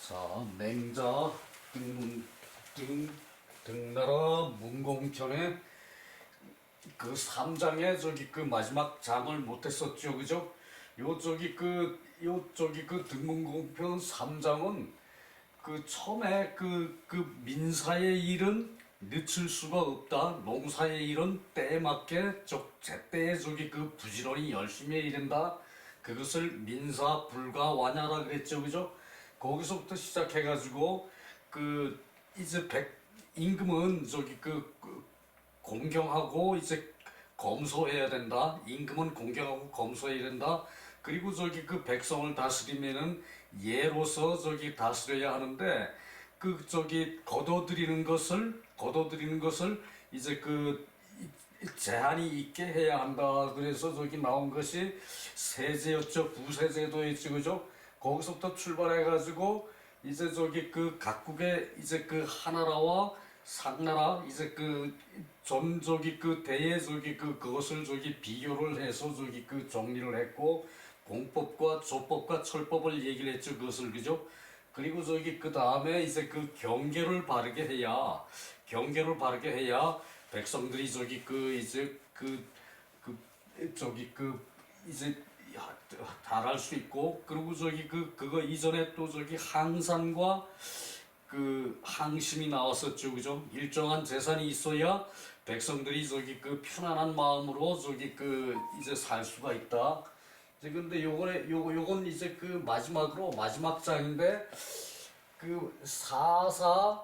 자, 맹자 등나라 문공편의 그 3장에 저기 그 마지막 장을 못했었죠, 그죠? 요 등문공편 3장은 그 처음에 그 민사의 일은 늦출 수가 없다. 농사의 일은 때에 맞게 제때에 그 부지런히 열심히 해야 된다. 그것을 민사 불가완야라 그랬죠, 그죠? 거기서부터 시작해가지고 이제 임금은 공경하고 이제 검소해야 된다. 임금은 공경하고 검소해야 된다. 그리고 그 백성을 다스리면은 예로서 다스려야 하는데 거둬들이는 것을 이제 제한이 있게 해야 한다. 그래서 나온 것이 세제였죠. 부세제도였죠, 그죠? 거기서부터 출발해가지고 이제 각국의 이제 하나라와 상나라 이제 대의 그것을 비교를 해서 정리를 했고, 공법과 조법과 철법을 얘기를 했죠. 그것을, 그죠? 그리고 그 다음에 이제 경계를 바르게 해야 백성들이 이제 달할 수 있고, 그리고 그거 이전에 또 항산과 항심이 나왔었죠, 그죠? 일정한 재산이 있어야 백성들이 편안한 마음으로 이제 살 수가 있다. 이제 근데 요건 이제 마지막 장인데, 사사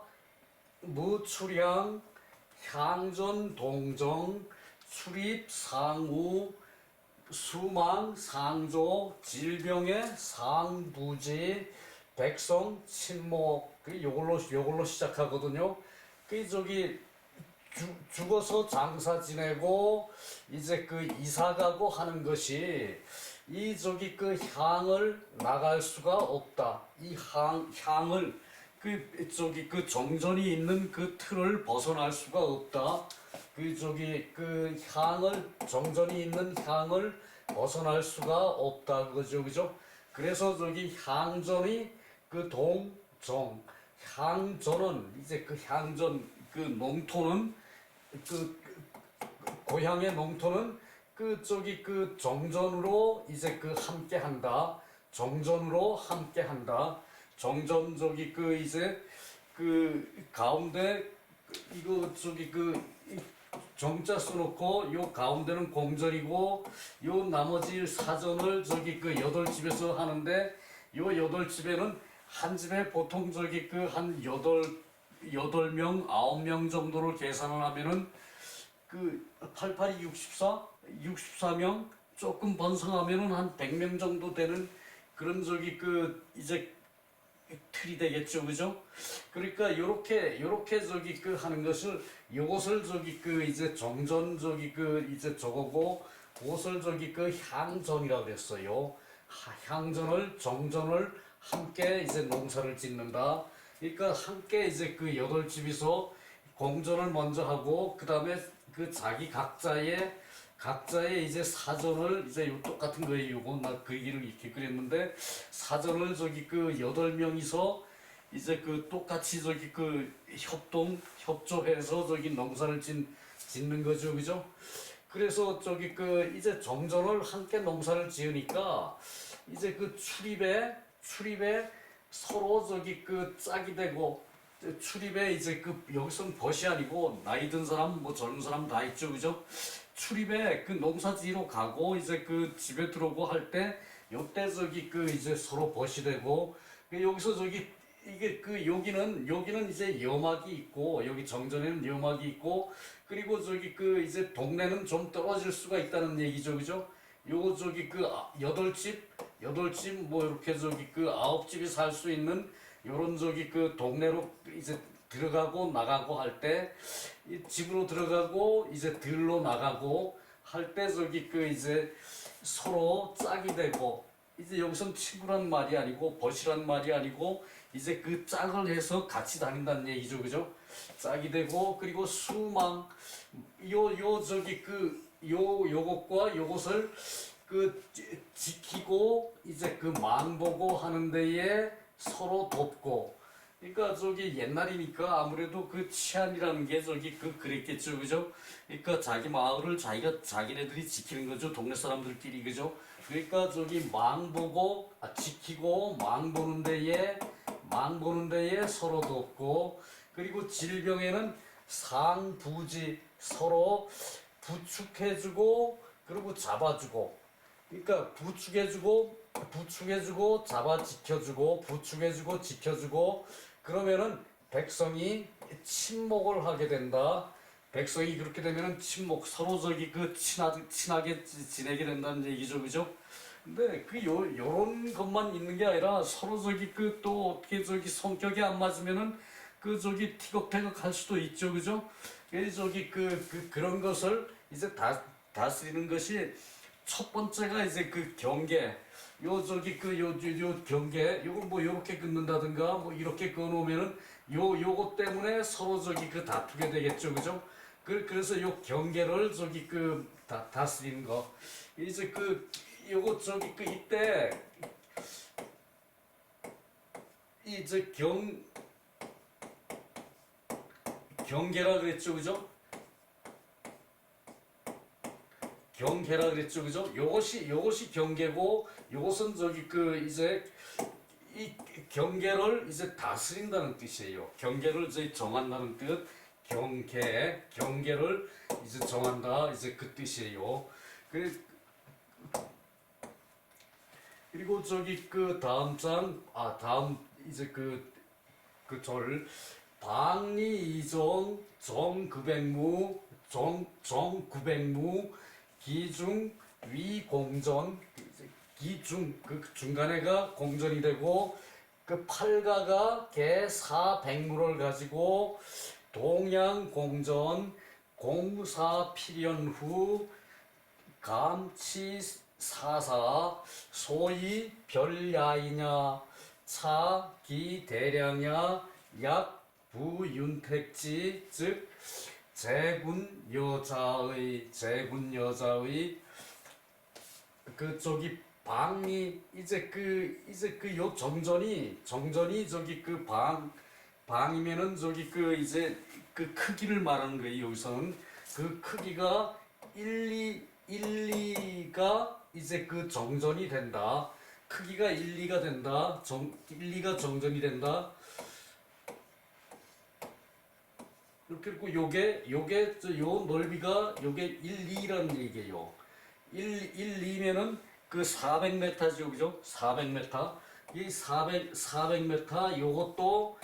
무출향 향전 동정 출입 상우 수망 상조 질병의 상부지 백성 친목, 요걸로 시작하거든요. 죽어서 장사 지내고 이제 이사 가고 하는 것이 향을 나갈 수가 없다. 이 향을 정전이 있는 틀을 벗어날 수가 없다. 정전이 있는 향을 벗어날 수가 없다. 그죠? 그래서 향전이 동정, 향전은 이제 향전, 농토는 고향의 농토는 정전으로 이제 함께 한다. 정전으로 함께 한다. 정전 이제 가운데 이거 정자 써놓고 요 가운데는 공전이고, 요 나머지 사전을 8집에서 하는데, 요 8집에는 한 집에 보통 한 8명, 9명 정도를 계산을 하면은 88이 64명, 조금 번성하면은 한 100명 정도 되는 그런 이제 틀이 되겠죠, 그죠? 그러니까 요렇게 하는 것을, 요것을 이제 정전 이제 저거고, 그것을 향전이라고 그랬어요. 정전을 함께 이제 농사를 짓는다. 그러니까 함께 이제 8집에서 공전을 먼저 하고, 그 다음에 자기 각자의 이제 사전을, 이제 요 똑같은 거예요. 요건 나 그 얘기를 이렇게 그렸는데, 사전을 8명이서 이제 똑같이 협조해서 농사를 짓는 거죠, 그죠? 그래서 이제 정전을 함께 농사를 지으니까, 이제 출입에 서로 짝이 되고, 출입에 이제 여기서는 벗이 아니고 나이 든 사람 뭐 젊은 사람 다 있죠, 그죠? 출입에 농사지로 가고 이제 집에 들어오고 할 때, 요때 이제 서로 벗이 되고, 여기서 이게 여기는 이제 여막이 있고, 여기 정전에는 여막이 있고, 그리고 이제 동네는 좀 떨어질 수가 있다는 얘기죠, 그죠? 요 8집 뭐 이렇게 9집이 살 수 있는 요런 동네로 이제 들어가고 나가고 할 때, 집으로 들어가고 이제 들로 나가고 할 때 이제 서로 짝이 되고, 이제 여기선 친구란 말이 아니고 벗이란 말이 아니고 이제 짝을 해서 같이 다닌다는 얘기죠, 그죠? 짝이 되고, 그리고 수망, 요것과 요것을 지키고 이제 망보고 하는 데에 서로 돕고. 그러니까 저기 옛날이니까 아무래도 그 치안이라는 게 저기 그 그랬겠죠, 그죠? 그러니까 자기 마을을 자기네들이 지키는 거죠, 동네 사람들끼리, 그죠? 그러니까 저기 지키고 망 보는 데에 서로 돕고, 그리고 질병에는 상부지, 서로 부축해주고 그리고 잡아주고. 그러니까 부축해주고 잡아 지켜주고 부축해주고 지켜주고, 그러면은 백성이 친목을 하게 된다. 백성이 그렇게 되면은 서로 저기 그 친하게 지내게 된다는 얘기죠, 그죠? 근데 요런 것만 있는 게 아니라 서로 저기 그 또 어떻게 저기 성격이 안 맞으면은 그 저기 티격태격 할 수도 있죠, 그죠? 그래서 저기 그런 것을 이제 다스리는 것이, 첫 번째가 이제 그 경계. 요 경계, 요걸 뭐 요렇게 긋는다든가 뭐 이렇게 그어놓으면은 요것 때문에 서로 저기 그 다투게 되겠죠, 그죠? 그래서 요 경계를 저기 다스리는 거. 이제 요거 저기 이때 이제 경계라 그랬죠, 그죠? 경계라 그랬죠, 그죠? 요것이 경계고, 요것은 저기 이제 이 경계를 이제 다스린다는 뜻이에요. 경계를 이제 정한다는 뜻. 경계를 이제 정한다, 이제 그 뜻이에요. 그리고 저기 다음 이제 절, 방리이종 정급행무 정구백무 기중 위공전. 기중 중간에가 공전이 되고, 팔가가 개사백무를 가지고 동양공전 공사필연 후 감치사사 소위 별야이냐 차기대량야 약부윤택지, 즉 제군 여자의 저기 방이 이제 요 정전이 저기 방이면은 저기 이제 크기를 말하는 거예요. 여기서는 그 크기가 1,2가 이제 정전이 된다. 크기가 1,2가 된다. 1,2가 정전이 된다. 그리고 요게 요 넓이가 요게 1,2라는 얘기예요. 2면은 400m죠, 그죠? 400m. 이 400m, 요것도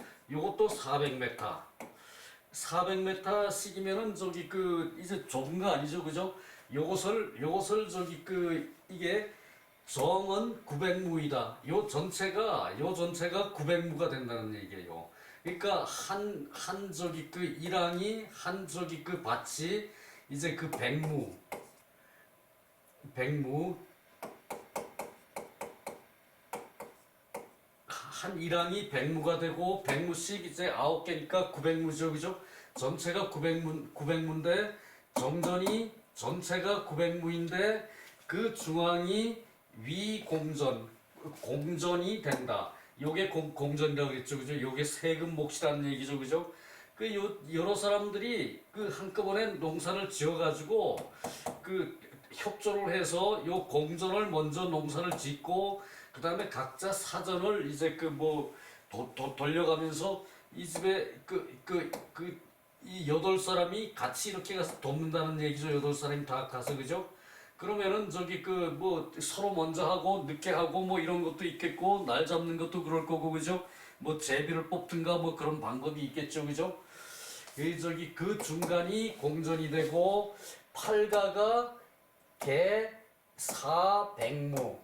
400m. 400m씩이면은 저기 이제 좁은 거 아니죠, 그죠? 요것을 저기 이게 정은 900무이다. 요 전체가 900무가 된다는 얘기예요. 그러니까 한 저기 일항이 한 저기 밭이 이제 100무 한 일항이 100무가 되고, 100무씩 이제 9개니까 900무죠, 그죠? 전체가 900무인데 정전이 전체가 900무인데 그 중앙이 공전이 된다. 요게 공전이라고 그랬죠, 그죠? 요게 세금 몫이라는 얘기죠, 그죠? 여러 사람들이 한꺼번에 농사를 지어가지고 협조를 해서 요 공전을 먼저 농사를 짓고, 그 다음에 각자 사전을 이제 돌려가면서 이 집에 이 8사람이 같이 이렇게 가서 돕는다는 얘기죠. 8사람이 다 가서, 그죠? 그러면은 저기 서로 먼저 하고 늦게 하고 뭐 이런 것도 있겠고, 날 잡는 것도 그럴 거고, 그죠? 뭐 제비를 뽑든가 뭐 그런 방법이 있겠죠, 그죠? 저기 중간이 공전이 되고, 팔가가 개사백무.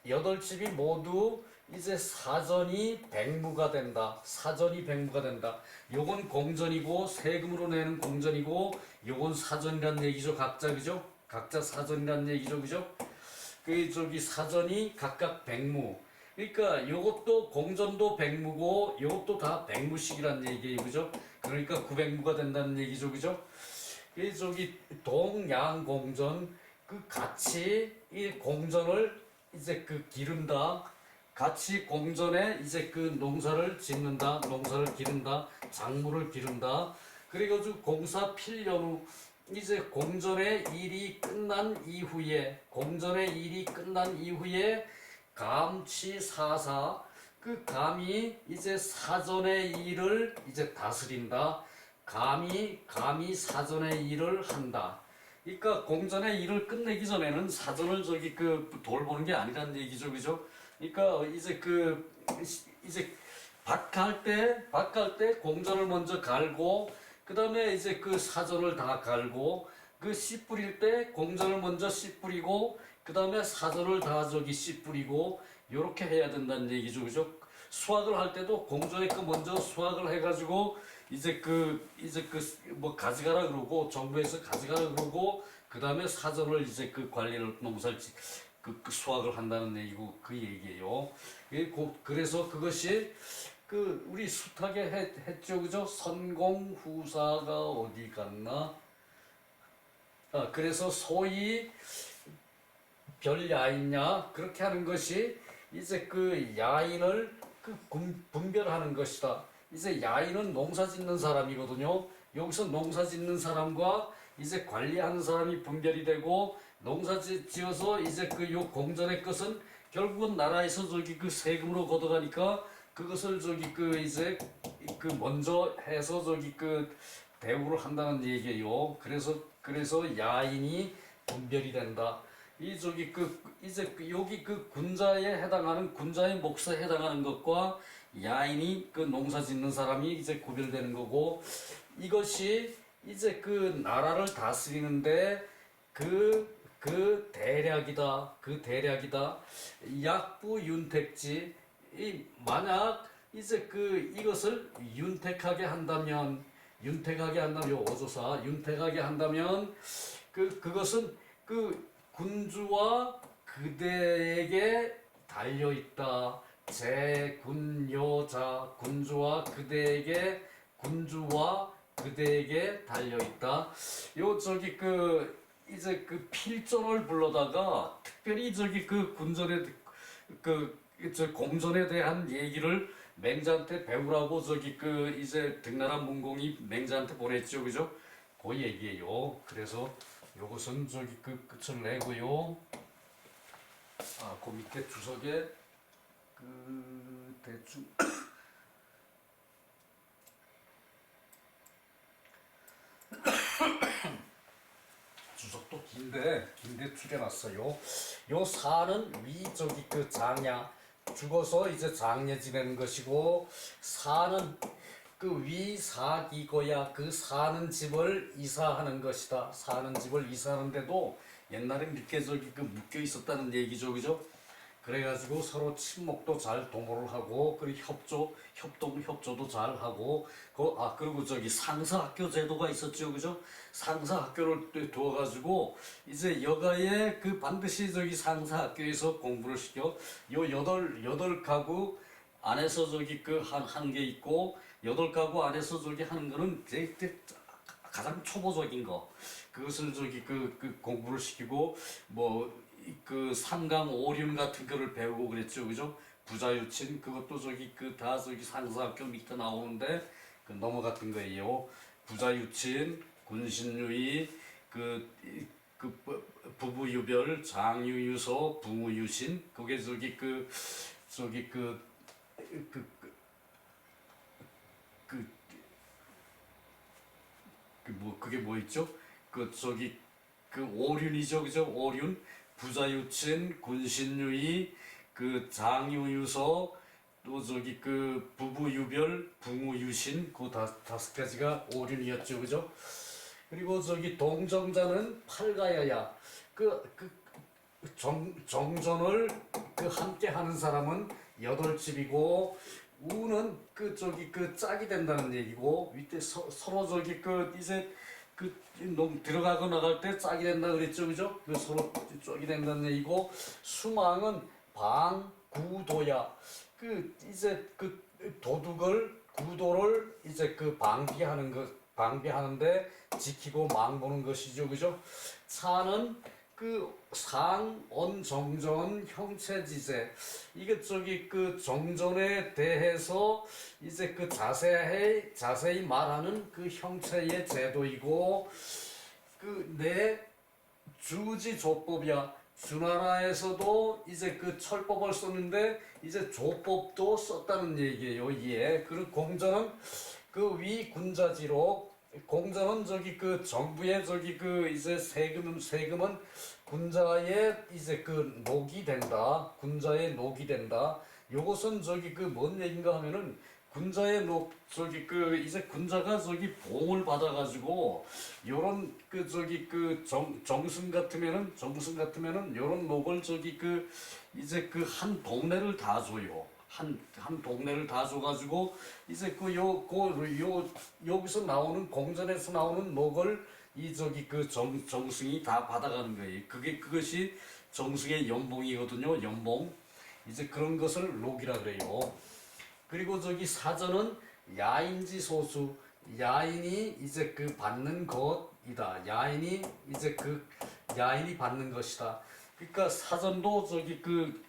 8집이 모두 이제 사전이 백무가 된다. 요건 공전이고, 세금으로 내는 공전이고, 요건 사전이란 얘기죠. 각자, 그죠? 각자 사전이란 얘기죠, 그죠? 저기 사전이 각각 백무. 그러니까 요것도 공전도 백무고, 요것도 다 백무씩이란 얘기예요, 그죠? 그러니까 900무가 된다는 얘기죠, 그죠? 저기 동양공전, 같이 이 공전을 이제 기른다. 같이 공전에 이제 그 농사를 짓는다, 농사를 기른다, 작물을 기른다. 그래가지고 공사 필연 후 이제 공전의 일이 끝난 이후에 감취사사 그 감이 이제 사전의 일을 이제 다스린다. 감이 사전의 일을 한다. 그러니까 공전의 일을 끝내기 전에는 사전을 저기 그 돌보는 게 아니라는 얘기죠, 그죠? 그러니까 이제 밭갈 때 공전을 먼저 갈고 그 다음에 이제 그 사전을 다 갈고 그 씨 뿌릴 때 공전을 먼저 씨 뿌리고 그 다음에 사전을 다 저기 씨 뿌리고 요렇게 해야 된다는 얘기죠, 그죠? 수확을 할 때도 공전에 그 먼저 수확을 해가지고 이제 그 뭐 가져가라 그러고 정부에서 가져가라 그러고 그 다음에 사전을 이제 그 관리를 농사를 그 수확을 한다는 얘기고 그 얘기예요. 그래서 그것이 그 우리 숱하게 했죠, 그죠? 선공후사가 어디 갔나? 그래서 소위 별야인냐 그렇게 하는 것이 이제 그 야인을 그 분별하는 것이다. 이제 야인은 농사 짓는 사람이거든요. 여기서 농사 짓는 사람과 이제 관리하는 사람이 분별이 되고 농사 지어서 이제 그 요 공전의 것은 결국은 나라에서 저기 그 세금으로 걷어가니까 그것을 저기 그 이제 그 먼저 해서 저기 그 대우를 한다는 얘기예요. 그래서 야인이 분별이 된다. 이 저기 그 이제 여기 그 군자에 해당하는 군자의 몫에 해당하는 것과 야인이 그 농사 짓는 사람이 이제 구별되는 거고 이것이 이제 그 나라를 다스리는데 그 대략이다. 그 대략이다. 약부 윤택지 이 만약 이제 그 이것을 윤택하게 한다면 요 어조사 윤택하게 한다면 그것은 그 군주와 그대에게 달려 있다. 제군여자 군주와 그대에게 달려 있다. 요 저기 그 이제 그 필전을 불러다가 특별히 저기 그 군전에 저 공전에 대한 얘기를 맹자한테 배우라고 저기 그 이제 등나라 문공이 맹자한테 보냈죠, 그죠? 그 얘기예요. 그래서 요것은 저기 그 끝을 내고요. 그 밑에 주석에 그 대충 주석도 긴데 추려놨어요. 요 사는 위 저기 그 장야 죽어서 이제 장례 지내는 것이고 사는 그 위사기고야 그 사는 집을 이사하는 것이다. 사는 집을 이사하는데도 옛날에 이렇게 저기 그 묶여 있었다는 얘기죠, 그죠? 그래가지고 서로 친목도 잘 도모를 하고 그리고 협조도 잘 하고 그리고 저기 상사학교 제도가 있었죠, 그죠? 상사학교를 두어가지고 이제 여가에 그 반드시 저기 상사학교에서 공부를 시켜 요 여덟 가구 안에서 저기 그 한 게 있고 8가구 안에서 저기 하는 거는 가장 초보적인 거 그것을 저기 그 공부를 시키고 뭐 그 삼강오륜 같은 거를 배우고 그랬죠, 그죠? 부자유친 그것도 저기 그 다 저기 상사학교 밑에 나오는데 그 넘어갔던 거예요. 부자유친, 군신유의, 부부유별, 장유유소, 붕우유신 그게 저기 그게 뭐 있죠? 그 오륜이죠, 그죠? 오륜, 부자유친, 군신유의, 그 장유유서, 또 저기 그 부부유별, 붕우유신, 그 다섯 가지가 오륜이었죠, 그죠? 그리고 저기 동정자는 팔가야야. 정전을 그 함께 하는 사람은 8집이고 우는 그 저기 그 짝이 된다는 얘기고 밑에 서로 저기 그 이제 들어가고 나갈 때 짝이 된다 그랬죠, 그죠? 그 서로 짝이 된다는 얘기고 수망은 방구도야. 그 이제 그 구도를 이제 그 방비하는데 지키고 망보는 것이죠, 그죠? 차는 그 상, 언, 정전, 형체지제 이게 그 정전에 대해서 이제 그 자세히 말하는 그 형체의 제도이고 그 내 주지조법이야. 주나라에서도 이제 그 철법을 썼는데 이제 조법도 썼다는 얘기예요. 이에 그리고 공전은 그 위군자지로 공전은 그 정부의 그 이제 세금은 군자의 이제 그 녹이 된다. 군자의 녹이 된다. 요것은 그 뭔 얘긴가 하면은 군자의 녹 그 이제 군자가 보험을 받아가지고 요런 그 정승 같으면은 요런 녹을 그 이제 그 한 동네를 다 줘요. 한 동네를 다 줘가지고 이제 여기서 나오는 공전에서 나오는 녹을 이 그 정승이 다 받아가는 거예요. 그것이 정승의 연봉이거든요. 연봉. 이제 그런 것을 녹이라 그래요. 그리고 사전은 야인지 소수. 야인이 이제 그 받는 것이다. 야인이 이제 그 야인이 받는 것이다. 그러니까 사전도 그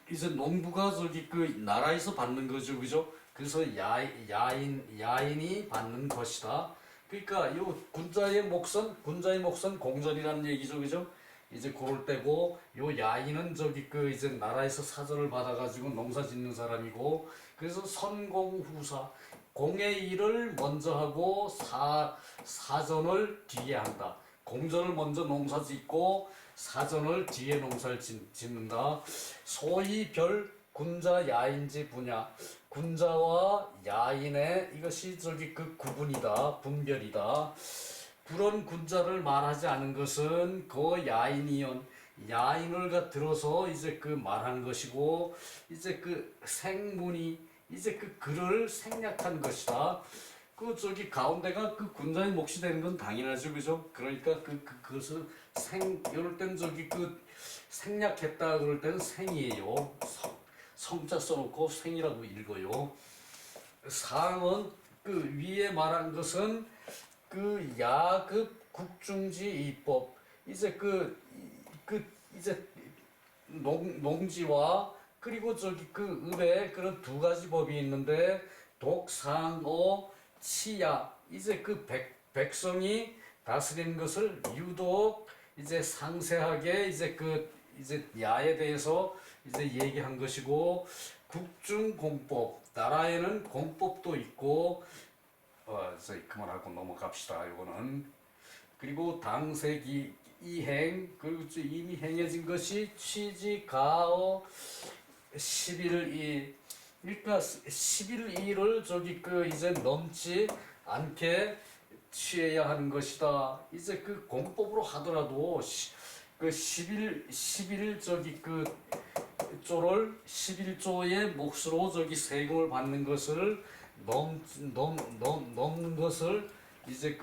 이제 농부가 그 나라에서 받는 거죠, 그죠? 그래서 야인이 받는 것이다. 그러니까 요 군자의 몫은 공전이라는 얘기죠, 그죠? 이제 그럴 때고 요 야인은 그 이제 나라에서 사전을 받아가지고 농사 짓는 사람이고 그래서 선공후사 공의 일을 먼저 하고 사전을 뒤에 한다. 공전을 먼저 농사 짓고 사전을 뒤에 농사를 짓는다. 소위 별 군자 야인지 분야. 군자와 야인의 이것이 그 구분이다. 분별이다. 불언 군자를 말하지 않은 것은 그 야인이연. 야인을 들어서 이제 그 말한 것이고 이제 그 생문이 이제 그 글을 생략한 것이다. 그 가운데가 그 군자의 몫이 되는 건 당연하죠, 그죠? 그러니까 그것을 이럴 땐 그 생략했다 그럴 때는 생이에요. 성자 써놓고 생이라고 읽어요. 상은 그 위에 말한 것은 그 야급 국중지 이법 이제 이제 농지와 그리고 그 읍에 그런 두 가지 법이 있는데 독상어 치야 이제 그 백성이 다스리는 것을 유독 이제 상세하게 이제 이제 야에 대해서 이제 얘기한 것이고 국중공법 나라에는 공법도 있고 그만하고 넘어갑시다. 이거는 그리고 당세기 이행 그리고 이미 행해진 것이 취지 가어 11일 그러니까 11일을 그 이제 넘지 않게 취해야 하는 것이다. 이제 그 공법으로 하더라도 그 11일 그 조를 11조의 몫으로 세금을 받는 것을 넘는 것을 이제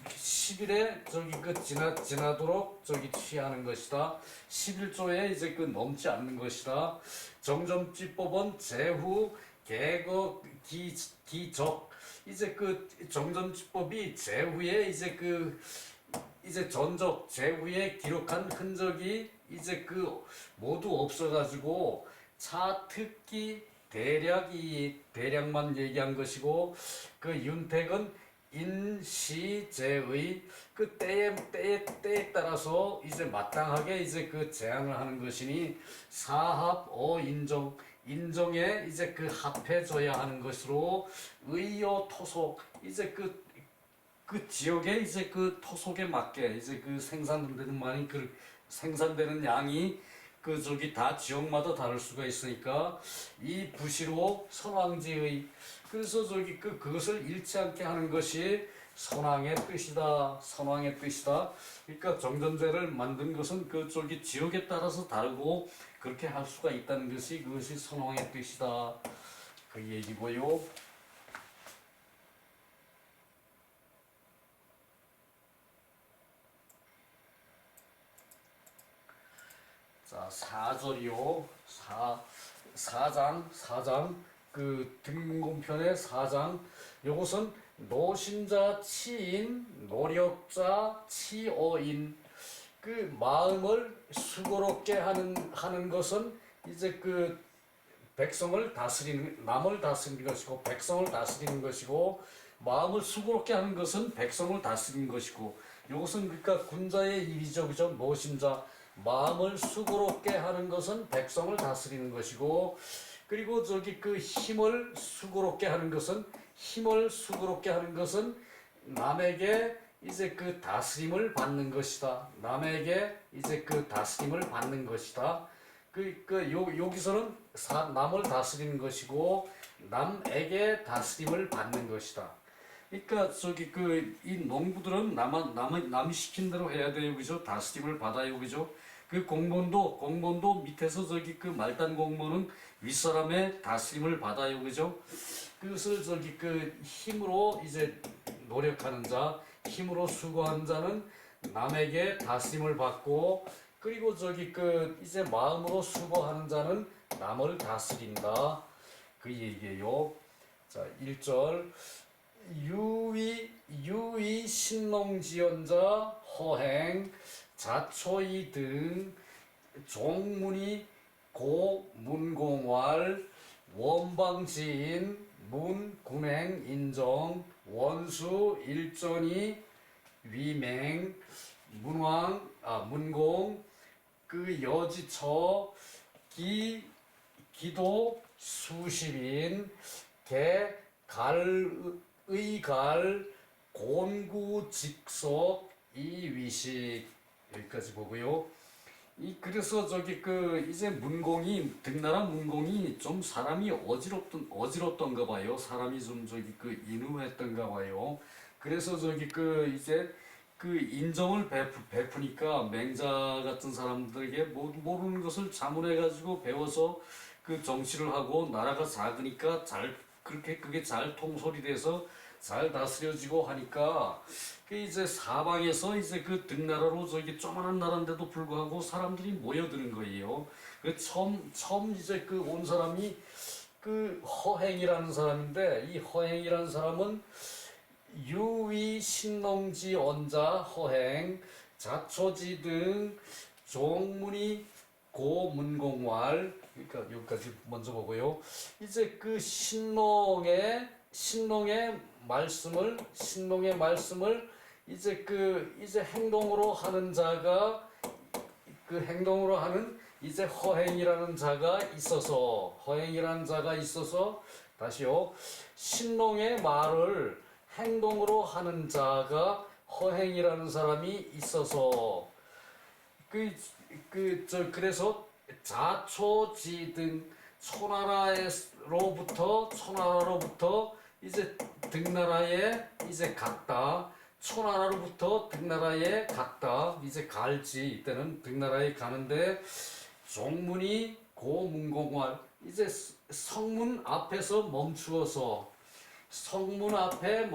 10일에 지나도록 취하는 것이다. 11조에 이제 넘지 않는 것이다. 정점지법은 제후 개거 기적 이제 정점지법이 제후에 이제 전적 제후에 기록한 흔적이 이제 모두 없어가지고 차특기 대략만 얘기한 것이고 윤택은 인시제의 때에 따라서 이제 마땅하게 이제 제한을 하는 것이니 사합 인정에 이제 합해져야 하는 것으로 의요 토속 이제 지역에 이제 토속에 맞게 이제 생산되는 양이 다 지역마다 다를 수가 있으니까 이 부시로 선왕지의 그래서 그것을 잃지 않게 하는 것이 선왕의 뜻이다. 선왕의 뜻이다. 그러니까 정전제를 만든 것은 지역에 따라서 다르고 그렇게 할 수가 있다는 것이 그것이 선왕의 뜻이다. 그 얘기고요. 자, 4절이요. 4장 등문편의 4장 요것은 노신자 치인 노력자 치어인 그 마음을 수고롭게 하는 것은 이제 그 백성을 다스리는, 남을 다스리는 것이고 백성을 다스리는 것이고, 마음을 수고롭게 하는 것은 백성을 다스리는 것이고, 이것은 그러니까 군자의 일이죠, 그죠? 노심자, 마음을 수고롭게 하는 것은 백성을 다스리는 것이고, 그리고 저기 그 힘을 수고롭게 하는 것은 남에게 이제 그 다스림을 받는 것이다. 남에게 이제 그 다스림을 받는 것이다. 여기서는 남을 다스리는 것이고 남에게 다스림을 받는 것이다. 그러니까 저기 그 이 농부들은 남이 시킨 대로 해야 돼요, 그죠? 다스림을 받아요, 그죠? 그 공무원도 밑에서 저기 그 말단 공무원은 윗사람의 다스림을 받아요, 그죠? 그것을 저기 그 힘으로 이제 노력하는 자, 힘으로 수고하는 자는 남에게 다스림을 받고, 그리고 저기 그 이제 마음으로 수고하는 자는 남을 다스린다. 그 얘기예요. 자, 1절. 유의 신농지연자 허행 자초이 등 종문이 고 문공왈 원방지인 문군행 인정 원수 일전이 위맹 문공 그 여지처 기도 수십인 의갈 곤구직석 이위식 여기까지 보고요. 그래서 저기 그 이제 등나라 문공이 좀 사람이 어지럽던가 봐요. 사람이 좀 저기 그 인후했던가 봐요. 그래서 저기 그 이제 그 인정을 베푸니까 맹자 같은 사람들에게 모르는 것을 자문해가지고 배워서 그 정치를 하고, 나라가 작으니까 그게 잘 통솔이 돼서 잘 다스려지고 하니까, 그 이제 사방에서 이제 그 등나라로 저기 조그만한 나라인데도 불구하고 사람들이 모여드는 거예요. 그 처음 이제 그 온 사람이 그 허행이라는 사람인데, 이 허행이라는 사람은 유의 신농지 언자 허행 자초지 등 종문이 고문공왈, 그러니까 여기까지 먼저 보고요. 이제 그 신농의 말씀을 이제 행동으로 하는 자가, 그 행동으로 하는 이제 허행이라는 자가 있어서, 다시요. 신농의 말을 행동으로 하는 자가 허행이라는 사람이 있어서, 그래서 자초지 등 초나라로부터 이제 등나라에 이제 갔다. 초나라로부터 등나라에 갔다. 이제 갈지, 이때는 등나라에 가는데, 종문이 고문공활, 이제 성문 앞에서 멈추어서, 성문 앞에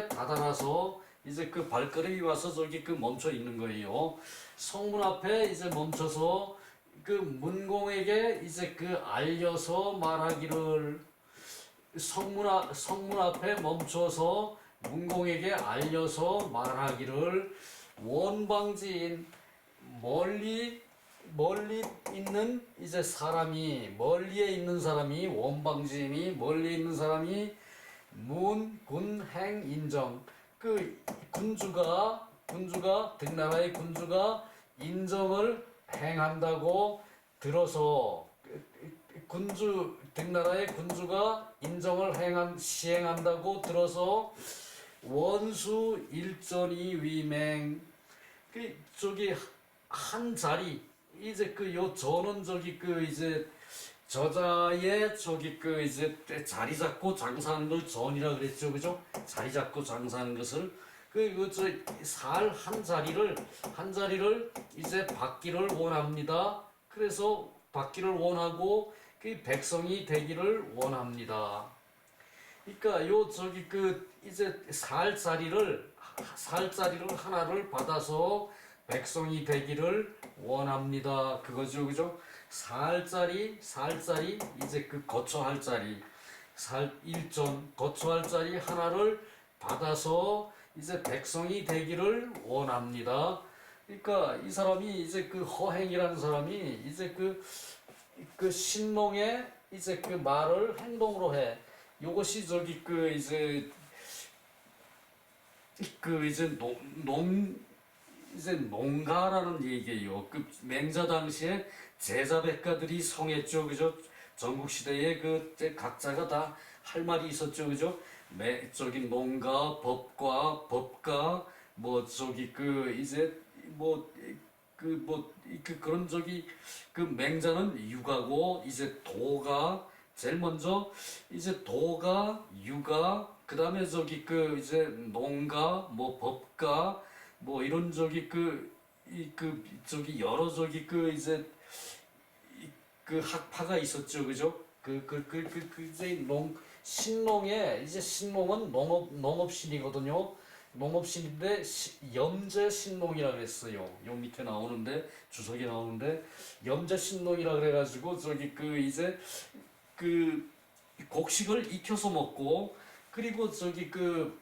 다다라서 이제 그 발걸음이 와서 저기 그 멈춰 있는 거예요. 성문 앞에 이제 멈춰서 그 문공에게 이제 그 알려서 말하기를, 성문 앞에 멈춰서 문공에게 알려서 말하기를, 원방지인 멀리 있는 이제 사람이, 멀리에 있는 사람이, 원방지인이 멀리 있는 사람이 문군행 인정, 그 등나라의 군주가 인정을 행한다고 들어서, 등나라의 군주가 인정을 시행한다고 들어서 원수 일전이 위맹, 저기 한 자리, 이제 저는 저기 이제 저자의 저기 이제 자리 잡고 장사하는 걸 전이라 그랬죠, 그죠? 자리 잡고 장사하는 것을 한 자리를 이제 받기를 원합니다. 그래서 받기를 원하고 그 백성이 되기를 원합니다. 그러니까 이제 살 자리를 하나를 받아서 백성이 되기를 원합니다. 그거죠, 그죠? 살 자리 이제 거처할 자리, 거처할 자리 하나를 받아서 이제 백성이 되기를 원합니다. 그러니까 이 사람이 이제 그 허행이라는 사람이 이제 그 신농의 이제 그 말을 행동으로 해. 요것이 저기 그 이제 그 이제 이제 농가라는 얘기예요. 그 맹자 당시에 제자백가들이 성했죠, 그죠? 전국 시대에 그 각자가 다 할 말이 있었죠, 그죠? 저기 농가, 법가, 뭐 저기 그 이제 그런 저기 그 맹자는 육가고 이제 도가 제일 먼저 이제 도가 육가 그다음에 저기 그 이제 농가 뭐 법가 뭐 이런 저기 저기 여러 저기 그 이제 그 학파가 있었죠, 그죠? 이제 신농에 이제 신농은 농업신이거든요. 농업신인데 염제신농이라 그랬어요. 요 밑에 나오는데 주석이 나오는데 염제신농이라 그래가지고 저기 그 이제 그 곡식을 익혀서 먹고 그리고 저기 그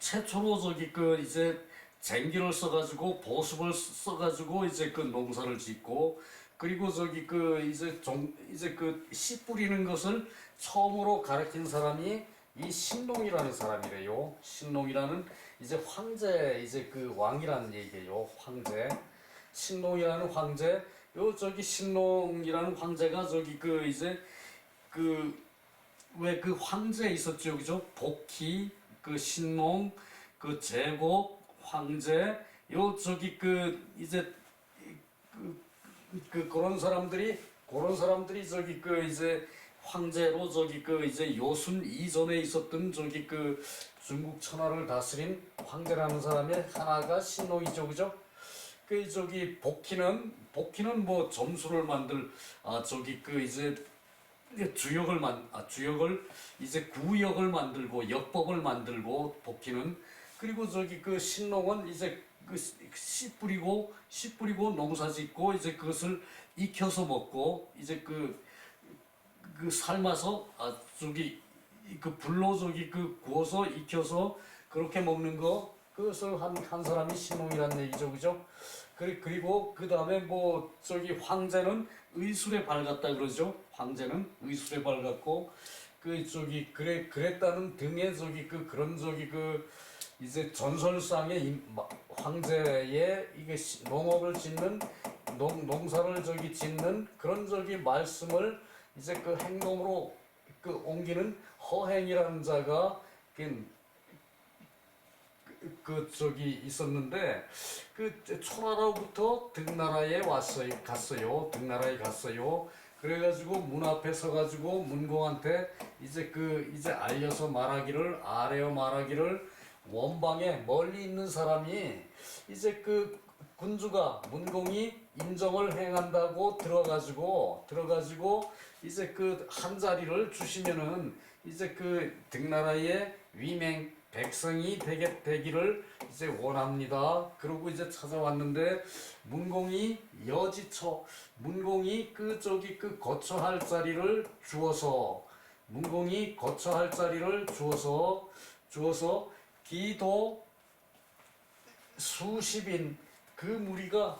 최초로 저기 그 이제 쟁기를 써가지고 보습을 써가지고 이제 그 농사를 짓고 그리고 저기 그 이제 그 씨 뿌리는 것을 처음으로 가르친 사람이 이 신농이라는 사람이래요. 신농이라는 이제 황제 이제 그 왕이라는 얘기예요. 황제. 신농이라는 황제. 요 저기 신농이라는 황제가 저기 그 이제 그 왜 그 황제 있었죠, 그죠? 복희, 그 신농, 그 제복, 황제, 요 저기 그 이제 그런 사람들이 저기 그 이제 황제로 저기 그 이제 요순 이전에 있었던 저기 그 중국 천하를 다스린 황제라는 사람이 하나가 신농이죠, 그죠? 그 저기 복희는 뭐 점수를 만들 저기 그 이제 주역을 이제 구역을 만들고 역법을 만들고 복희는 그리고 저기 그 신농은 이제 그 씨 뿌리고 농사 짓고 이제 그것을 익혀서 먹고 이제 그 삶아서 저기 그 불로 저기 그 구워서 익혀서 그렇게 먹는 거 그것을 한 사람이 신농이라는 얘기죠, 그죠? 그리고 그 다음에 뭐 저기 황제는 의술에 밝았다 그러죠. 황제는 의술에 밝았고 그 저기 그랬다는 등의 저기 그런 저기 그 이제 전설상의 황제의 이게 농업을 짓는 농사를 저기 짓는 그런 저기 말씀을 이제 그 행동으로 그 옮기는 허행이라는 자가 그 저기 있었는데 그 초나라부터 등나라에 갔어요. 등나라에 갔어요. 그래가지고 문 앞에 서가지고 문공한테 이제 알려서 말하기를 아뢰어 말하기를 원방에 멀리 있는 사람이 이제 그 군주가 문공이 인정을 행한다고 들어가지고 이제 그 한 자리를 주시면은 이제 그 등나라의 위맹 백성이 되기를 이제 원합니다. 그러고 이제 찾아왔는데 문공이 문공이 저기 그 거처할 자리를 주어서 기도 수십인 그 무리가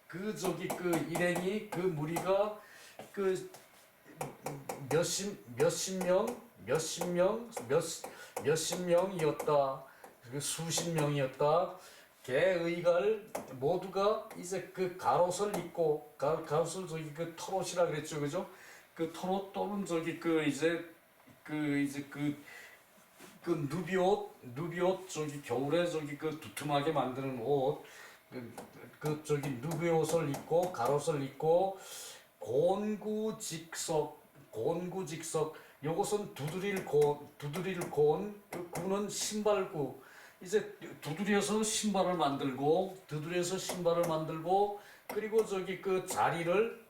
그 저기 그 일행이 그 무리가 그 몇십 명이었다. 그 수십 명이었다. 개의갈 모두가 이제 그 갑옷을 입고 갑옷을 저기 그 털옷이라 그랬죠, 그죠? 그 털옷 또는 저기 그 누비옷 저기 겨울에 저기 그 두툼하게 만드는 옷 저기 누비옷을 입고 갑옷을 입고 곤구직석 요것은 두드릴 곤 구는 신발구 이제 두드려서 신발을 만들고 그리고 저기 그 자리를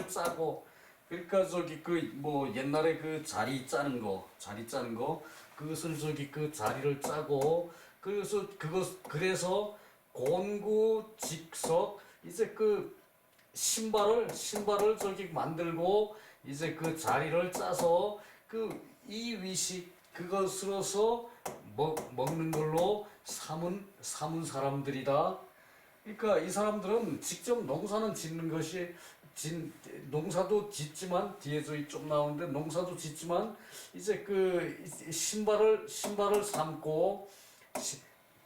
짜고 그러니까 저기 그 뭐 옛날에 그 자리 짜는 거 그것을 저기 그 자리를 짜고 그래서 곤구직석 이제 그 신발을 저기 만들고 이제 그 자리를 짜서 그 이 위식 그것으로서 먹는 걸로 삼은 사람들이다. 그러니까 이 사람들은 직접 농사는 짓는 것이 농사도 짓지만 뒤에 저기 좀 나오는데 농사도 짓지만 이제 그 신발을 삶고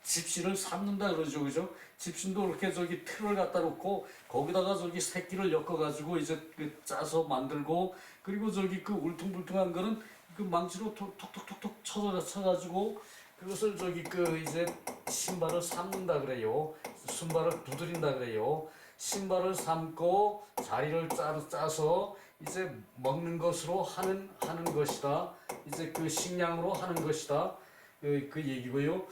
집신을 삶는다 그러죠, 그죠? 집신도 이렇게 저기 틀을 갖다 놓고 거기다가 저기 새끼를 엮어가지고 이제 그 짜서 만들고 그리고 저기 그 울퉁불퉁한 거는 그 망치로 톡톡톡톡 쳐가지고 그것을 저기 그 이제 신발을 삶는다 그래요. 신발을 두드린다 그래요. 신발을 삶고 자리를 짜서 이제 먹는 것으로 하는 것이다. 이제 그 식량으로 하는 것이다. 그 얘기고요.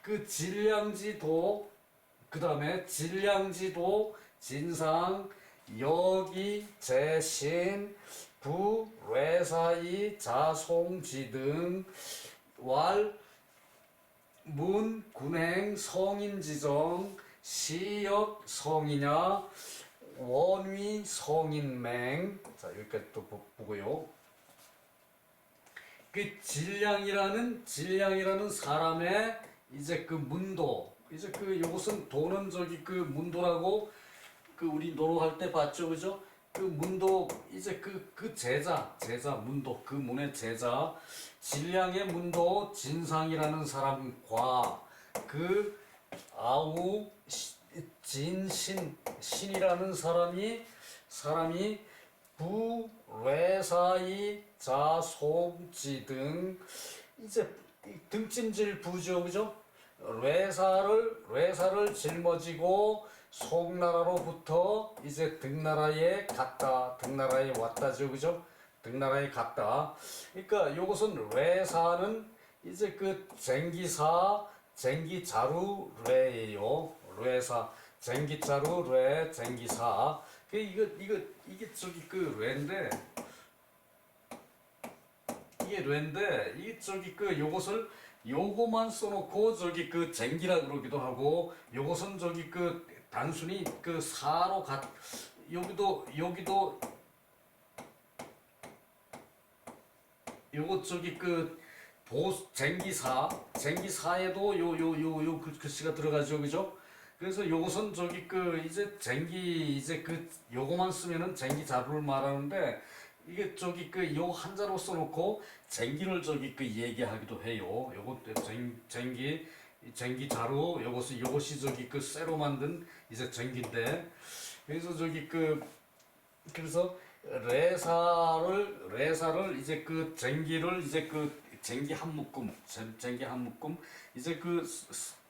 그 질량지도 그 다음에 질량지도 진상 여기 제신 부 외사이 자송지 등왈 문, 군행, 성인지정, 시역, 성이냐, 원위, 성인맹. 자, 여기까지 또 보고요. 그 질량이라는 사람의 이제 그 문도, 이제 그 요것은 도는 저기 그 문도라고 그 우리 노력할 때 봤죠, 그죠? 그 문도 이제 그 제자 문도 그 문의 제자 질량의 문도 진상이라는 사람과 그 아우 신이라는 사람이 부뢰사이 자송지 등 이제 등짐질 부죠, 그죠? 뢰사를 짊어지고 송나라로부터 이제 등나라에 갔다, 등나라에 왔다죠, 그죠? 등나라에 갔다. 그러니까 요것은 뢰사는 이제 그 쟁기자루뢰예요. 뢰사, 쟁기자루뢰, 쟁기사. 이게 저기 그 뢰인데, 이게 저기 그 요거만 써놓고 저기 그 쟁기라 그러기도 하고, 요것은 저기 그 단순히 그 사로 여기도 요거 저기 그 쟁기사에도 요 글씨가 들어가죠, 그죠? 그래서 요것은 저기 그 이제 이제 그 요거만 쓰면은 쟁기 자루를 말하는데 이게 저기 그 요 한자로 써놓고 쟁기를 저기 그 얘기하기도 해요. 요것 쟁기 자루 요것이 저기 그 쇠로 만든 이제 쟁기인데 그래서 저기 그래서 레사를 이제 그 쟁기를 이제 그 쟁기 한 묶음 이제 그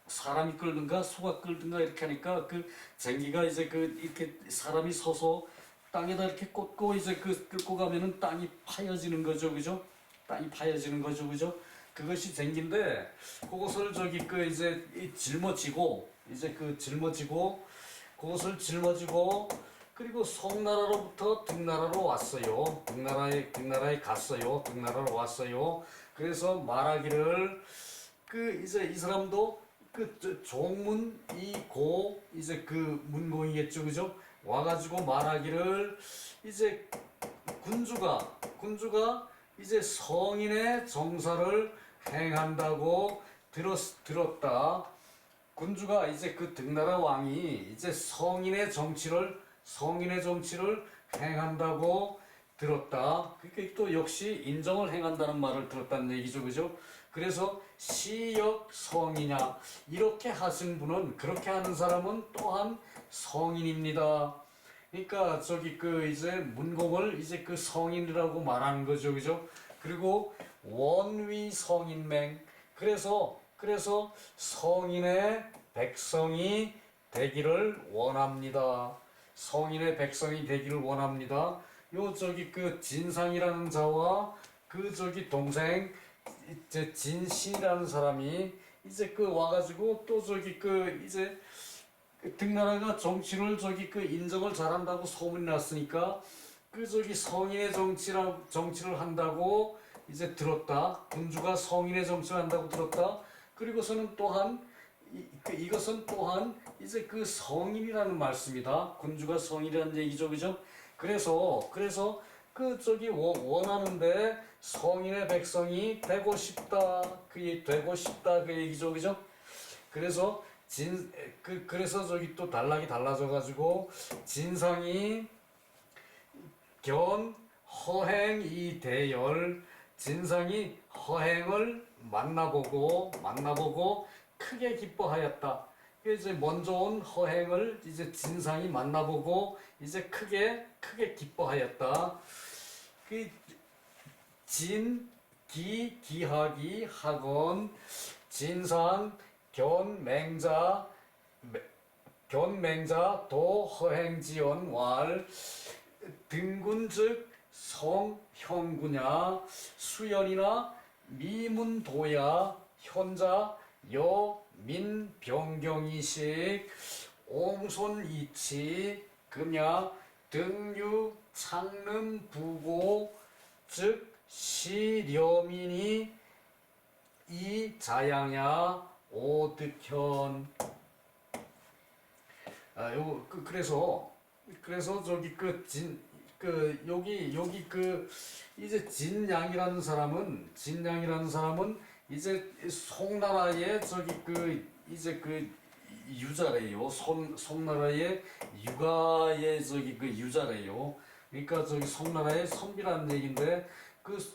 사람이 끌든가 소가 끌든가 이렇게 하니까 그 쟁기가 이제 그 이렇게 사람이 서서 땅에다 이렇게 꽂고 이제 그 끌고 가면은 땅이 파여지는 거죠, 그죠? 땅이 파여지는 거죠, 그죠? 그것이 쟁기인데 그것을 저기 그 이제 짊어지고 그것을 짊어지고 그리고 송나라로부터 등나라로 왔어요. 등나라에 갔어요. 등나라로 왔어요. 그래서 말하기를 그 이제 이 사람도 그 종문이고 이제 그 문공이겠죠, 그죠? 와가지고 말하기를 이제 군주가 이제 성인의 정사를 행한다고 들었다. 군주가 이제 그 등나라 왕이 이제 성인의 정치를 행한다고 들었다. 그러니까 또 역시 인정을 행한다는 말을 들었다는 얘기죠, 그죠? 그래서 시역 성이냐 이렇게 하신 분은 그렇게 하는 사람은 또한 성인입니다. 그러니까 저기 그 이제 문공을 이제 그 성인이라고 말하는 거죠, 그죠? 그리고 원위 성인맹 그래서 성인의 백성이 되기를 원합니다. 성인의 백성이 되기를 원합니다. 요 저기 그 진상이라는 자와 그 저기 동생 이제 진신이라는 사람이 이제 그 와가지고 또 저기 그 이제 등나라가 정치를 저기 그 인정을 잘한다고 소문이 났으니까 그 저기 성인의 정치를 한다고 이제 들었다. 군주가 성인의 정치를 한다고 들었다. 그리고서는 또한 이것은 또한 이제 그 성인이라는 말씀이다. 군주가 성인이라는 얘기죠, 그죠? 그래서 그 저기 원하는데 성인의 백성이 되고 싶다. 그 되고 싶다 그 얘기죠, 그죠? 그래서 그래서 저기 또 단락이 달라져 가지고 진상이 견 허행 이 대열 진상이 허행을 만나보고 크게 기뻐하였다. 이제 먼저 온 허행을 이제 진상이 만나보고 이제 크게 기뻐하였다. 그 기하기 학원 진상 견맹자 도허행지원 왈 등군즉 성형구냐 수연이나 미문도야 현자 여민병경이식 옹손이치 금야 등유 창름부고 즉 시려민이 이자양야 오득현. 그래서 저기 여기 이제 진양이라는 사람은 이제 송나라의 저기 이제 유자래요. 송나라의 유가의 저기 유자래요. 그러니까 저기 송나라의 선비라는 얘기인데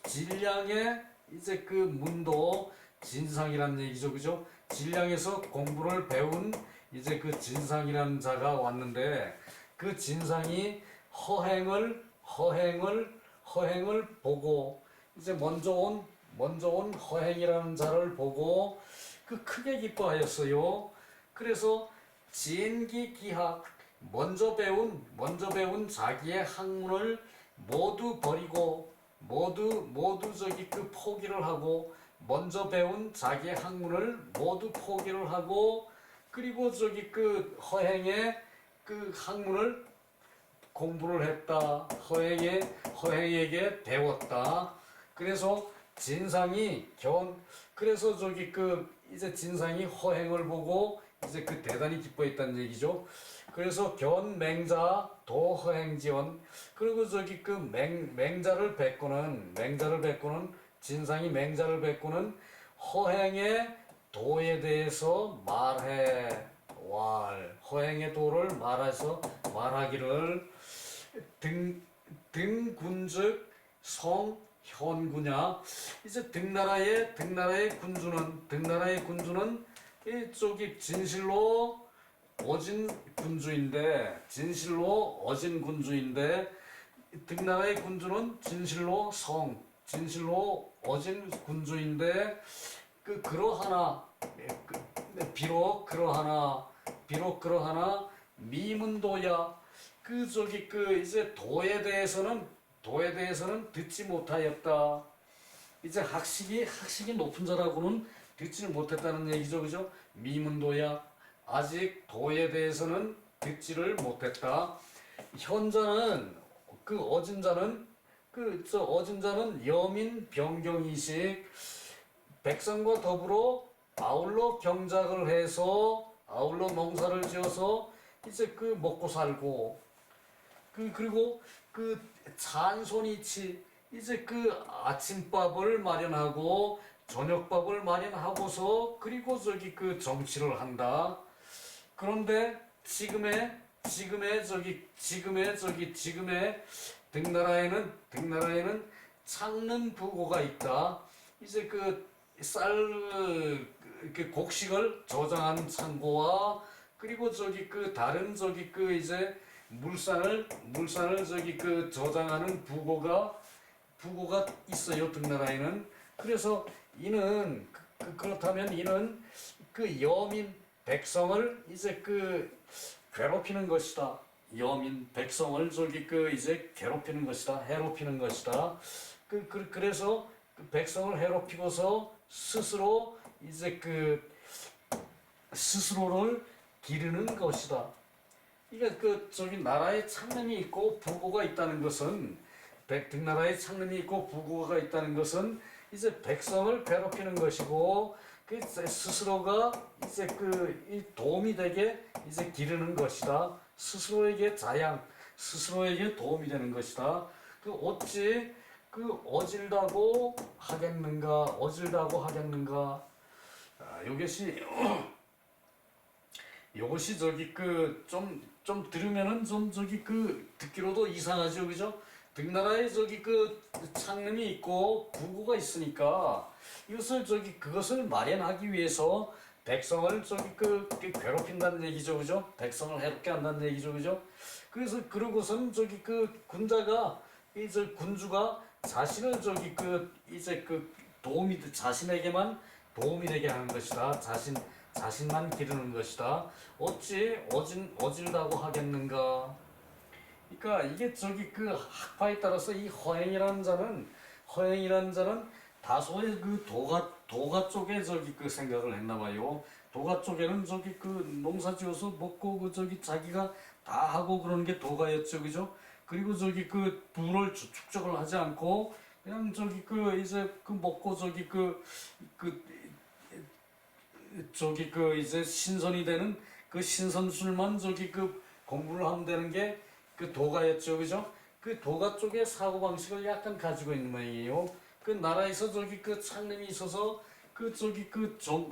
진량의 이제 문도 진상이라는 얘기죠, 그죠? 진량에서 공부를 배운 이제 진상이라는 자가 왔는데 그 진상이 허행을 보고 이제 먼저 온 허행이라는 자를 보고 크게 기뻐하였어요. 그래서 진기기학 먼저 배운 자기의 학문을 모두 버리고 모두 저기 포기를 하고 먼저 배운 자기의 학문을 모두 포기를 하고 그리고 저기 허행의 학문을 공부를 했다. 허행에게 배웠다. 그래서 진상이 그래서 저기 이제 진상이 허행을 보고 이제 대단히 기뻐했다는 얘기죠. 그래서 견맹자 도허행지원 그리고 저기 맹자를 뵙고는 진상이 맹자를 뵙고는 허행의 도에 대해서 허행의 도를 말하기를 등군즉 성현구냐 이제 등나라의 군주는 이쪽이 진실로 어진 군주인데 등나라의 군주는 진실로 어진 군주인데 비록 그러하나 미문도야 이제 도에 대해서는 듣지 못하였다. 이제 학식이 높은 자라고는 듣지를 못했다는 얘기죠, 그죠? 미문도야 아직 도에 대해서는 듣지를 못했다. 현자는 어진 자는 여민 병경이식 백성과 더불어 아울러 경작을 해서 아울러 농사를 지어서 이제 먹고 살고 그리고 찬손이치 이제 아침밥을 마련하고 저녁밥을 마련하고서 그리고 저기 정치를 한다. 그런데 지금의 등나라에는 창릉 부고가 있다. 이제 곡식을 저장하는 창고와 그리고 다른 이제 물산을 저장하는 부고가 있어요, 등나라에는. 그래서 그렇다면 이는 여민 백성을 이제 괴롭히는 것이다. 여민 백성을 이제 괴롭히는 것이다. 해롭히는 것이다. 그래서 백성을 해롭히고서 스스로 이제 스스로를 기르는 것이다. 이게 나라에 창름이 있고 부고가 있다는 것은 등나라에 창름이 있고 부고가 있다는 것은 이제 백성을 괴롭히는 것이고 스스로가 이제 이 도움이 되게 이제 기르는 것이다. 스스로에게 도움이 되는 것이다. 그 어찌 그 어질다고 하겠는가, 어질다고 하겠는가. 아, 요것이 저기 그 좀 들으면은 좀 저기 그 듣기로도 이상하죠, 그죠? 듣나라에 저기 그 창름이 있고 부고가 있으니까 이것을 저기 그것을 마련하기 위해서 백성을 저기 그 괴롭힌다는 얘기죠, 그죠? 백성을 해롭게 한다는 얘기죠, 그죠? 그래서 그러고선 저기 그 군자가 이제 군주가 자신을 저기 그 이제 그 도움이 자신에게만 도움이 되게 하는 것이다. 자신만 기르는 것이다. 어찌 어질다고 하겠는가? 그러니까 이게 저기 그 학파에 따라서 이 허행이라는 자는 다소의 그 도가 쪽에 저기 그 생각을 했나 봐요. 도가 쪽에는 저기 그 농사 지어서 먹고 그 저기 자기가 다 하고 그러는 게 도가였죠, 그죠? 그리고 저기 그 부를 축적을 하지 않고 그냥 저기 그 이제 그 먹고 저기 그 이제 신선이 되는 그 신선술만 저기 그 공부를 하면 되는 게 그 도가였죠, 그죠? 그 도가 쪽의 사고 방식을 약간 가지고 있는 모양이에요. 그 나라에서 저기 그 창림이 있어서 그 저기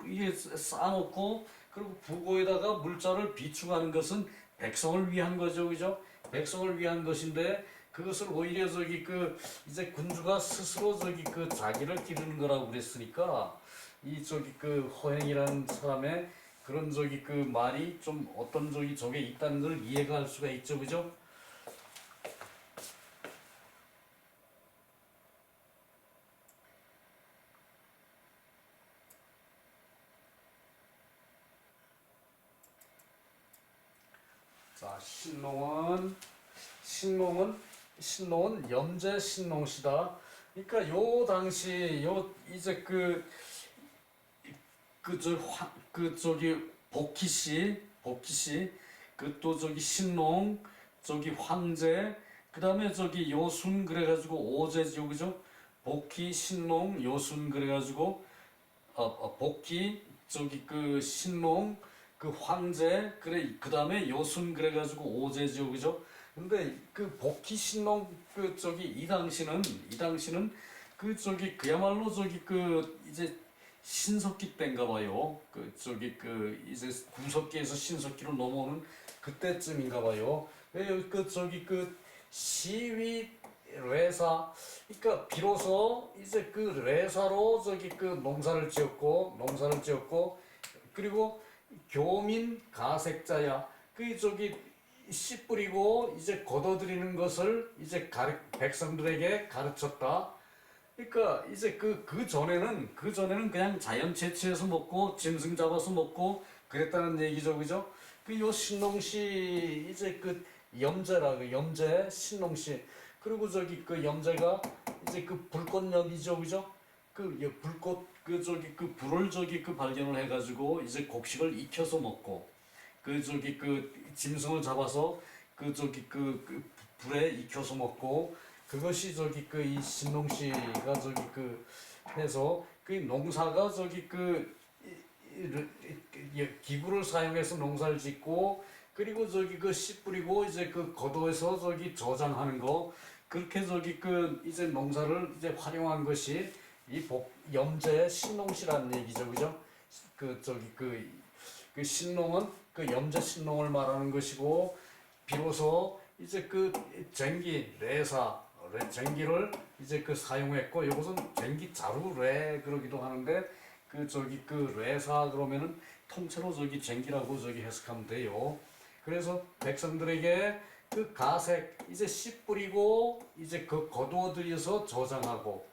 이게 쌓아놓고 그리고 부고에다가 물자를 비축하는 것은 백성을 위한 거죠, 그죠? 백성을 위한 것인데 그것을 오히려 저기 그 이제 군주가 스스로 저기 그 자기를 기르는 거라고 그랬으니까 이 저기 그 허행이라는 사람의 그런 저기 그 말이 좀 어떤 저기 저게 있다는 걸 이해가 할 수가 있죠, 그죠? 자, 신농은 염제 신농시다. 그러니까 요 당시 요 이제 그 저기 복희씨 그 또 저기 신농 저기 황제 그다음에 저기 요순 그래가지고 오제지요, 그죠? 복희 신농 요순 그래가지고 복희 저기 그 신농 그 황제 그래 그다음에 요순 그래가지고 오제지요, 그죠? 근데 그 복희 신농 그 저기 이 당시는 그 저기 그야말로 저기 그 이제 신석기 때인가 봐요. 그 저기 그 이제 구석기에서 신석기로 넘어오는 그때쯤인가 봐요. 그 저기 그 시위 레사 그러니까 비로소 이제 그 레사로 저기 그 농사를 지었고 그리고 교민 가색자야 그 저기 씨 뿌리고 이제 걷어들이는 것을 이제 백성들에게 가르쳤다. 그러니까 이제 그 전에는 그냥 자연 채취해서 먹고 짐승 잡아서 먹고 그랬다는 얘기죠, 그죠? 그 요 신농시 이제 그 염제라 그 염제 신농시 그리고 저기 그 염제가 이제 그 불꽃염이죠, 그죠? 불꽃 그 저기 그 불을 저기 그 발견을 해가지고 이제 곡식을 익혀서 먹고 그 저기 그 짐승을 잡아서 그 저기 그 불에 익혀서 먹고 그것이 저기 그 이 신농씨가 저기 그 해서 그 농사가 저기 기구를 사용해서 농사를 짓고 그리고 저기 그 씨 뿌리고 이제 그 걷어에서 저기 저장하는 거 그렇게 저기 그 이제 농사를 이제 활용한 것이 염제 신농씨라는 얘기죠, 그죠? 그 저기 그 신농은 그 염제 신농을 말하는 것이고 비로소 이제 그 쟁기 레사 쟁기를 이제 그 사용했고 이것은 쟁기 자루레 그러기도 하는데 그 저기 그 레사 그러면은 통째로 저기 쟁기라고 저기 해석하면 돼요. 그래서 백성들에게 그 가색 이제 씨 뿌리고 이제 그 거두어 들여서 저장하고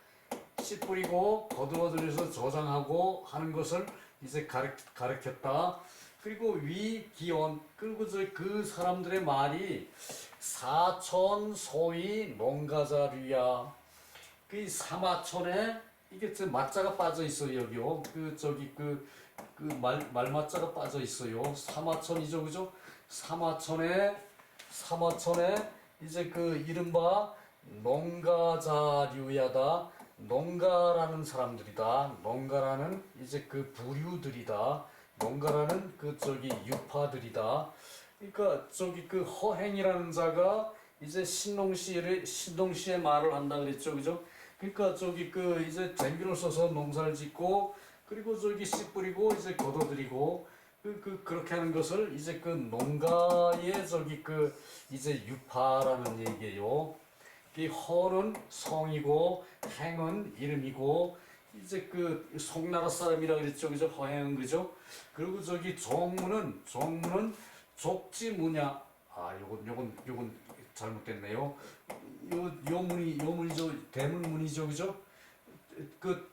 씨 뿌리고 거두어 들여서 저장하고 하는 것을 이제 가르쳤다. 그리고 위기원 그리고 그 사람들의 말이 사천 소위 농가자류야. 그 사마천에 이게 저 맞자가 빠져 있어요, 여기요. 그 저기 말맞자가 빠져 있어요. 사마천이죠, 그죠? 사마천에 이제 그 이른바 농가자류야다. 농가라는 사람들이다. 농가라는 이제 그 부류들이다. 농가라는 그 저기 유파들이다. 그러니까 저기 그 허행이라는 자가 이제 신동시의 말을 한다 그랬죠, 그죠? 그러니까 저기 그 이제 쟁기를 써서 농사를 짓고 그리고 저기 씨 뿌리고 이제 거둬들이고 그렇게 하는 것을 이제 그 농가의 저기 그 이제 유파라는 얘기예요. 이 허는 성이고 행은 이름이고 이제 그 송나라 사람이라 그랬죠, 그죠? 허행은 그죠? 그리고 저기 종문은 족지무냐. 아, 요건 잘못됐네요. 요 문이죠, 대문문이죠, 그죠? 그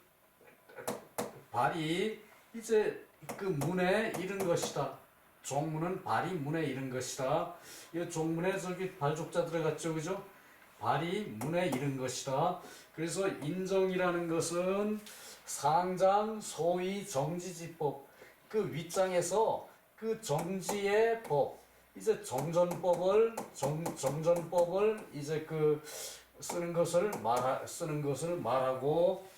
발이 이제 그 문에 이른 것이다. 종문은 발이 문에 이른 것이다. 이 종문에 저기 발족자 들어갔죠, 그죠? 발이 문에 이른 것이다. 그래서 인정이라는 것은 상장 소위 정지지법, 그 윗장에서 그 정지의 법, 이제 정전법을 이제 그 쓰는 것을 말하고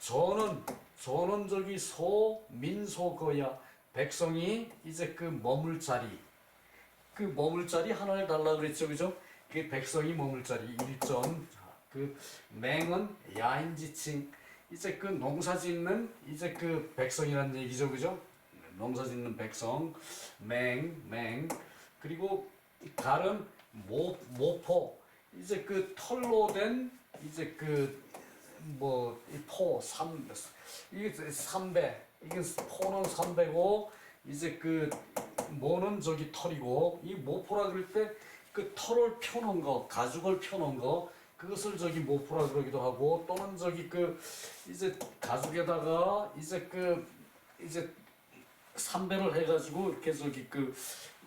저는 저기 소민소거야, 백성이 이제 그 머물 자리 하나를 달라 그랬죠, 그죠? 그 백성이 머물 자리 일전. 그 맹은 야인지칭, 이제 그 농사짓는 이제 그 백성이라는 얘기죠, 그죠? 농사짓는 백성, 맹. 그리고 갈은 모포, 이제 그 털로 된 이제 그 뭐 이게 삼배, 이게 포는 삼배고 이제 그 모는 저기 털이고, 이 모포라 그럴 때 그 털을 펴놓은 거, 가죽을 펴놓은 거, 그것을 저기 모포라 그러기도 하고, 또는 저기 그 이제 가죽에다가 이제 그 이제 삼배를 해가지고 이렇게 저기 그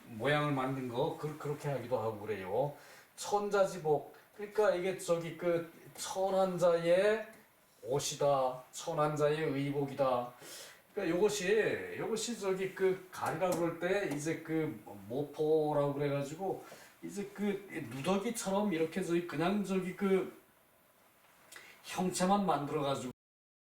모양을 만든 거, 그렇게 하기도 하고 그래요. 천자지복, 그러니까 이게 저기 그 천한 자의 옷이다, 천한 자의 의복이다. 그러니까 요것이 저기 그 가리라 그럴 때 이제 그 모포라고 그래가지고 이제 그 누더기처럼 이렇게 저기 그냥 저기 그 형체만 만들어가지고